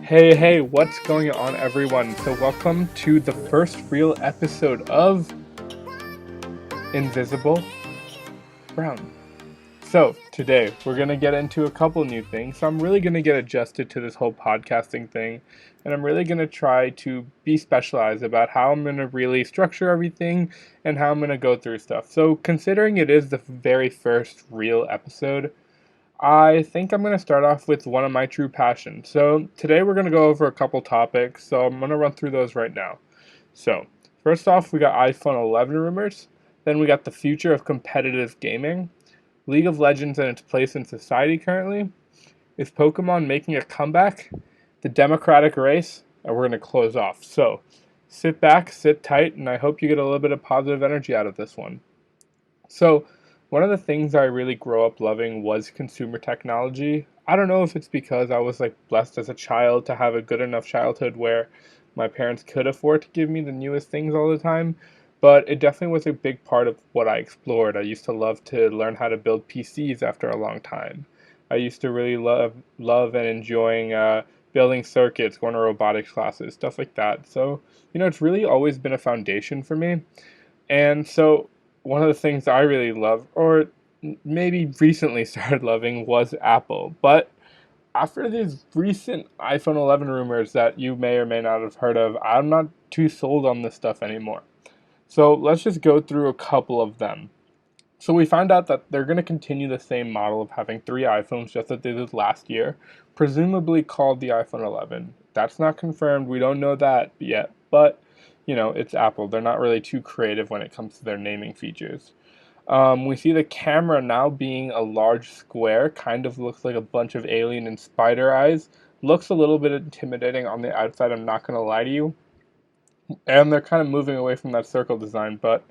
Hey, what's going on, everyone? So, welcome to the first real episode of Invisible Brown. So, today we're going to get into a couple new things. So, I'm really going to get adjusted to this whole podcasting thing, and I'm really going to try to be specialized about how I'm going to really structure everything and how I'm going to go through stuff. So, considering it is the very first real episode, I think I'm going to start off with one of my true passions. So, today we're going to go over a couple topics, so I'm going to run through those right now. So, first off, we got iPhone 11 rumors, then we got the future of competitive gaming, League of Legends and its place in society currently, is Pokemon making a comeback, the Democratic race, and we're going to close off. So, sit back, sit tight, and I hope you get a little bit of positive energy out of this one. So, one of the things I really grew up loving was consumer technology. I don't know if it's because I was blessed as a child to have a good enough childhood where my parents could afford to give me the newest things all the time, but it definitely was a big part of what I explored. I used to love to learn how to build PCs after a long time. I used to really love and enjoying building circuits, going to robotics classes, stuff like that. So, it's really always been a foundation for me. And so one of the things I really love, or maybe recently started loving, was Apple. But after these recent iPhone 11 rumors that you may or may not have heard of, I'm not too sold on this stuff anymore. So let's just go through a couple of them. So we found out that they're going to continue the same model of having three iPhones just as they did last year, presumably called the iPhone 11. That's not confirmed. We don't know that yet, but it's Apple. They're not really too creative when it comes to their naming features. We see the camera now being a large square, kind of looks like a bunch of alien and spider eyes. Looks a little bit intimidating on the outside, I'm not going to lie to you. And they're kind of moving away from that circle design, but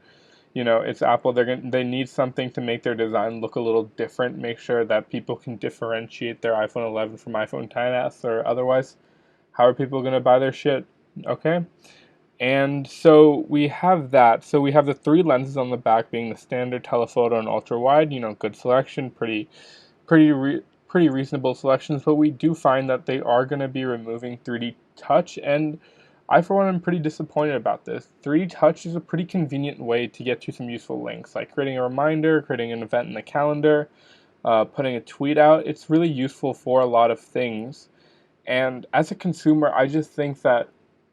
it's Apple. They need something to make their design look a little different, make sure that people can differentiate their iPhone 11 from iPhone XS, or otherwise, how are people going to buy their shit? Okay? And so we have that. So we have the three lenses on the back being the standard, telephoto, and ultra wide. Good selection, pretty reasonable selections. But we do find that they are going to be removing 3D touch, and I, for one, am pretty disappointed about this. 3D touch is a pretty convenient way to get to some useful links, like creating a reminder, creating an event in the calendar, putting a tweet out. It's really useful for a lot of things. And as a consumer, I just think that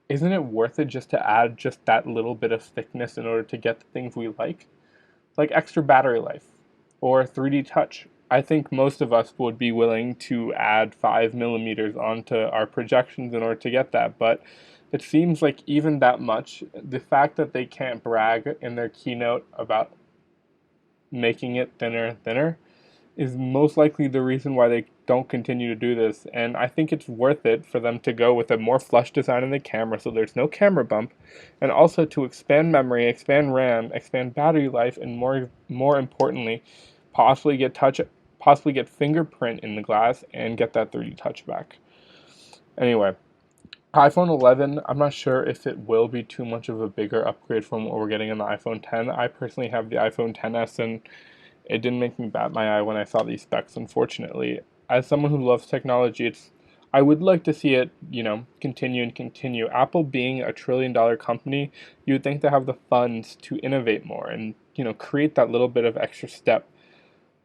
isn't it worth it just to add just that little bit of thickness in order to get the things we like? Like extra battery life or 3D touch. I think most of us would be willing to add 5 millimeters onto our projections in order to get that, but it seems like even that much, the fact that they can't brag in their keynote about making it thinner and thinner is most likely the reason why they don't continue to do this. And I think it's worth it for them to go with a more flush design in the camera so there's no camera bump, and also to expand memory, expand RAM, expand battery life, and more importantly, possibly get fingerprint in the glass and get that 3D touch back. Anyway, iPhone 11, I'm not sure if it will be too much of a bigger upgrade from what we're getting in the iPhone 10. I personally have the iPhone XS, and it didn't make me bat my eye when I saw these specs, unfortunately. As someone who loves technology, I would like to see it, continue and continue. Apple being a trillion-dollar company, you would think they have the funds to innovate more and, create that little bit of extra step.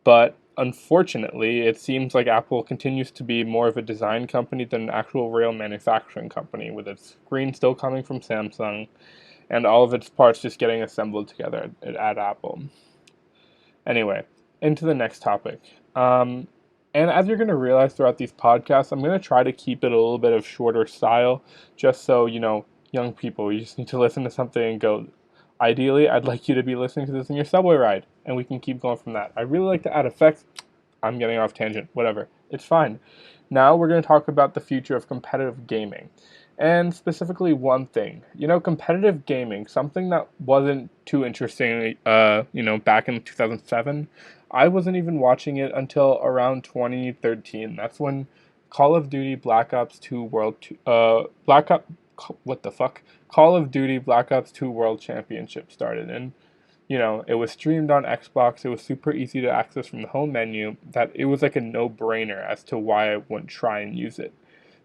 But unfortunately, it seems like Apple continues to be more of a design company than an actual real manufacturing company, with its screen still coming from Samsung and all of its parts just getting assembled together at Apple. Anyway, into the next topic. And as you're going to realize throughout these podcasts, I'm going to try to keep it a little bit of shorter style, just so, young people, you just need to listen to something and go, ideally, I'd like you to be listening to this in your subway ride, and we can keep going from that. I really like to add effects. I'm getting off tangent, whatever. It's fine. Now we're going to talk about the future of competitive gaming. And specifically one thing, competitive gaming, something that wasn't too interesting, back in 2007. I wasn't even watching it until around 2013. That's when Call of Duty Black Ops 2 World 2, what the fuck, Call of Duty Black Ops 2 World Championship started. And it was streamed on Xbox. It was super easy to access from the home menu, that it was like a no-brainer as to why I wouldn't try and use it.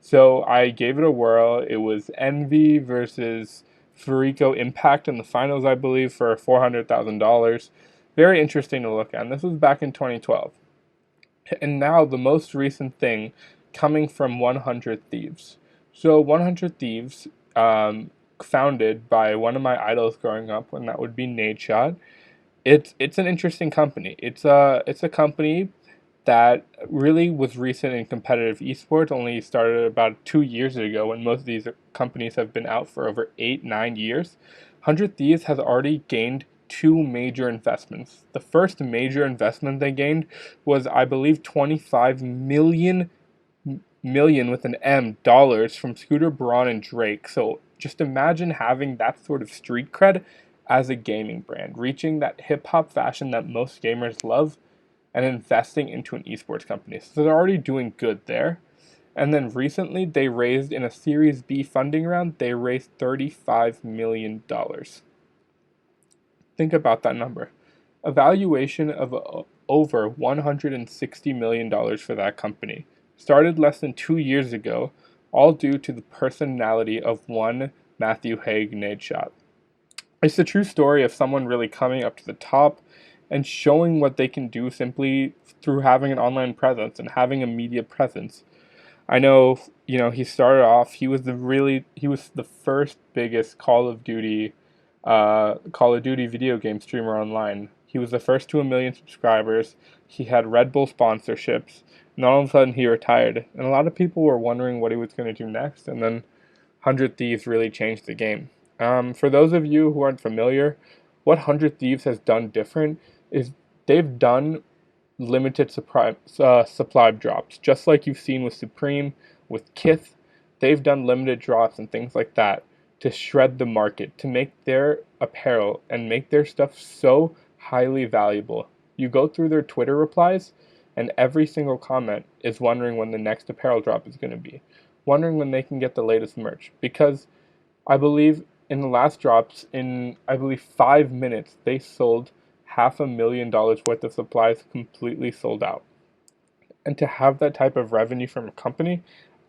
So I gave it a whirl. It was Envy versus Furico Impact in the finals, I believe, for $400,000. Very interesting to look at. And this was back in 2012. And now the most recent thing coming from 100 Thieves. So 100 Thieves, founded by one of my idols growing up, and that would be Nadeshot. It's an interesting company. It's a company that really was recent in competitive esports. Only started about 2 years ago, when most of these companies have been out for over 8-9 years. 100 Thieves has already gained two major investments. The first major investment they gained was, I believe, 25 million with an M dollars from Scooter Braun and Drake. So just imagine having that sort of street cred as a gaming brand, reaching that hip hop fashion that most gamers love, and investing into an esports company. So they're already doing good there. And then recently they raised, in a Series B funding round, they raised $35 million. Think about that number. A valuation of over $160 million for that company. Started less than 2 years ago, all due to the personality of one Matthew Haig Nadeshot. It's the true story of someone really coming up to the top and showing what they can do simply through having an online presence and having a media presence. I know, he started off. He was the first biggest Call of Duty video game streamer online. He was the first to 1 million subscribers. He had Red Bull sponsorships. And all of a sudden, he retired, and a lot of people were wondering what he was going to do next. And then 100 Thieves really changed the game. For those of you who aren't familiar, what 100 Thieves has done different is they've done limited supply drops, just like you've seen with Supreme, with Kith. They've done limited drops and things like that to shred the market, to make their apparel and make their stuff so highly valuable. You go through their Twitter replies, and every single comment is wondering when the next apparel drop is going to be, wondering when they can get the latest merch. Because I believe in the last drops, in I believe 5 minutes, they sold $500,000 worth of supplies completely sold out. And to have that type of revenue from a company,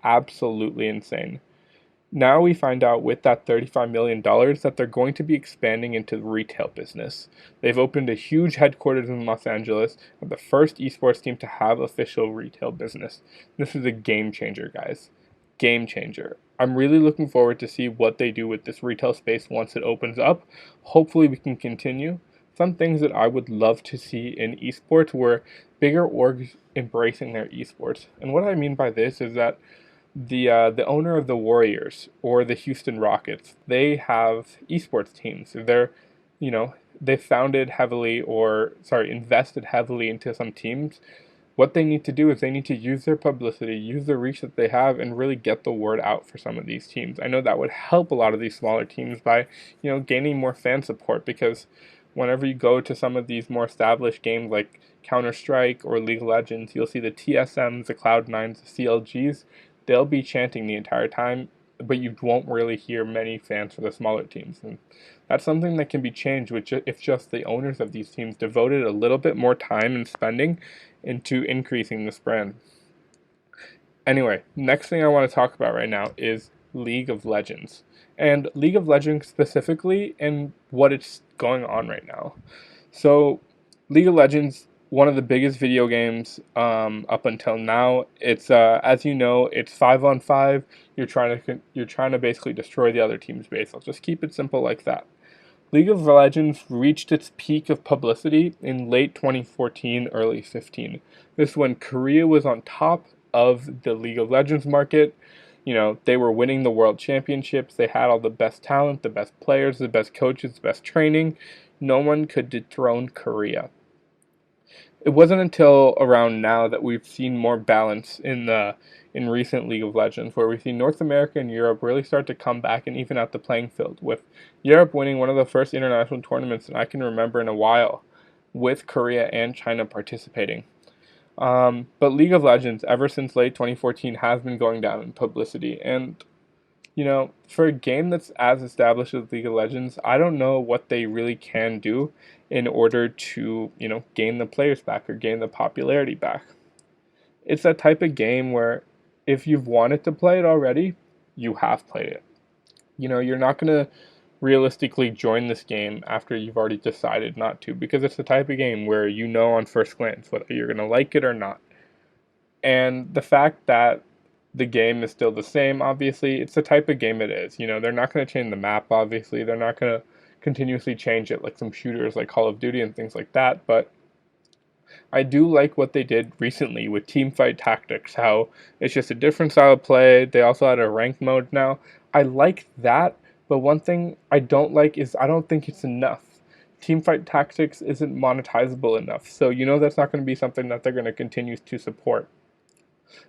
absolutely insane. Now we find out with that $35 million that they're going to be expanding into the retail business. They've opened a huge headquarters in Los Angeles, and the first esports team to have official retail business. This is a game changer, guys. Game changer. I'm really looking forward to see what they do with this retail space once it opens up. Hopefully we can continue. Some things that I would love to see in esports were bigger orgs embracing their esports. And what I mean by this is that the owner of the Warriors or the Houston Rockets, they have esports teams. They founded heavily, invested heavily into some teams. What they need to do is they need to use their publicity, use the reach that they have, and really get the word out for some of these teams. I know that would help a lot of these smaller teams by, gaining more fan support, because whenever you go to some of these more established games like Counter-Strike or League of Legends, you'll see the TSMs, the Cloud9s, the CLGs. They'll be chanting the entire time, but you won't really hear many fans for the smaller teams. And that's something that can be changed if just the owners of these teams devoted a little bit more time and spending into increasing this brand. Anyway, next thing I want to talk about right now is League of Legends. And League of Legends specifically, and what it's going on right now. So, League of Legends, one of the biggest video games up until now. It's as you know, it's 5-on-5. You're trying to basically destroy the other team's base. I'll just keep it simple like that. League of Legends reached its peak of publicity in late 2014, early 15. This is when Korea was on top of the League of Legends market. They were winning the world championships. They had all the best talent, the best players, the best coaches, the best training. No one could dethrone Korea. It wasn't until around now that we've seen more balance in recent League of Legends, where we've seen North America and Europe really start to come back and even out the playing field, with Europe winning one of the first international tournaments that I can remember in a while, with Korea and China participating. But League of Legends, ever since late 2014, has been going down in publicity, and For a game that's as established as League of Legends, I don't know what they really can do in order to, gain the players back or gain the popularity back. It's that type of game where if you've wanted to play it already, you have played it. You're not going to realistically join this game after you've already decided not to, because it's the type of game where you know on first glance whether you're going to like it or not. And the fact that the game is still the same, obviously, it's the type of game it is. They're not going to change the map, obviously. They're not going to continuously change it like some shooters like Call of Duty and things like that. But I do like what they did recently with Teamfight Tactics, how it's just a different style of play. They also had a ranked mode now. I like that, but one thing I don't like is I don't think it's enough. Teamfight Tactics isn't monetizable enough, so that's not going to be something that they're going to continue to support.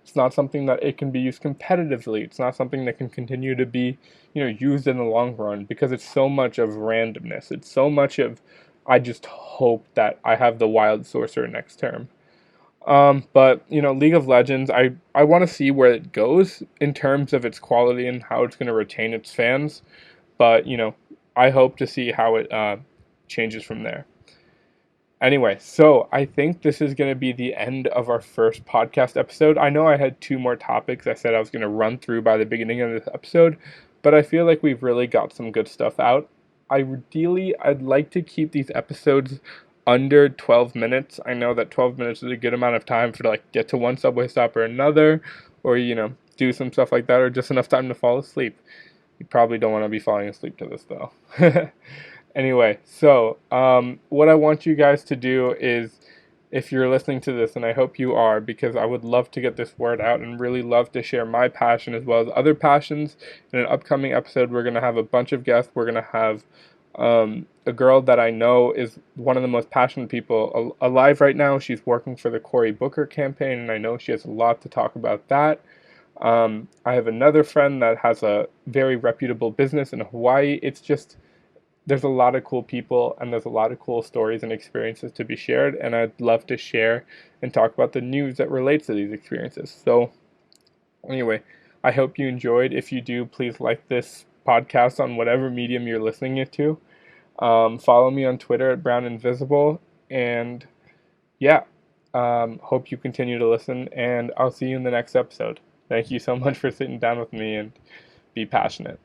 It's not something that it can be used competitively. It's not something that can continue to be, used in the long run because it's so much of randomness. It's so much of I just hope that I have the wild sorcerer next term. But League of Legends, I want to see where it goes in terms of its quality and how it's going to retain its fans. But I hope to see how it changes from there. Anyway, so I think this is going to be the end of our first podcast episode. I know I had two more topics I said I was going to run through by the beginning of this episode, but I feel like we've really got some good stuff out. I'd like to keep these episodes under 12 minutes. I know that 12 minutes is a good amount of time for get to one subway stop or another, or do some stuff like that, or just enough time to fall asleep. You probably don't want to be falling asleep to this though. Anyway, so what I want you guys to do is, if you're listening to this, and I hope you are, because I would love to get this word out and really love to share my passion as well as other passions. In an upcoming episode, we're going to have a bunch of guests. We're going to have a girl that I know is one of the most passionate people alive right now. She's working for the Cory Booker campaign, and I know she has a lot to talk about that. I have another friend that has a very reputable business in Hawaii. It's just there's a lot of cool people and there's a lot of cool stories and experiences to be shared, and I'd love to share and talk about the news that relates to these experiences. So anyway, I hope you enjoyed. If you do, please like this podcast on whatever medium you're listening it to. Follow me on Twitter at browninvisible, and yeah, hope you continue to listen, and I'll see you in the next episode. Thank you so much for sitting down with me, and be passionate.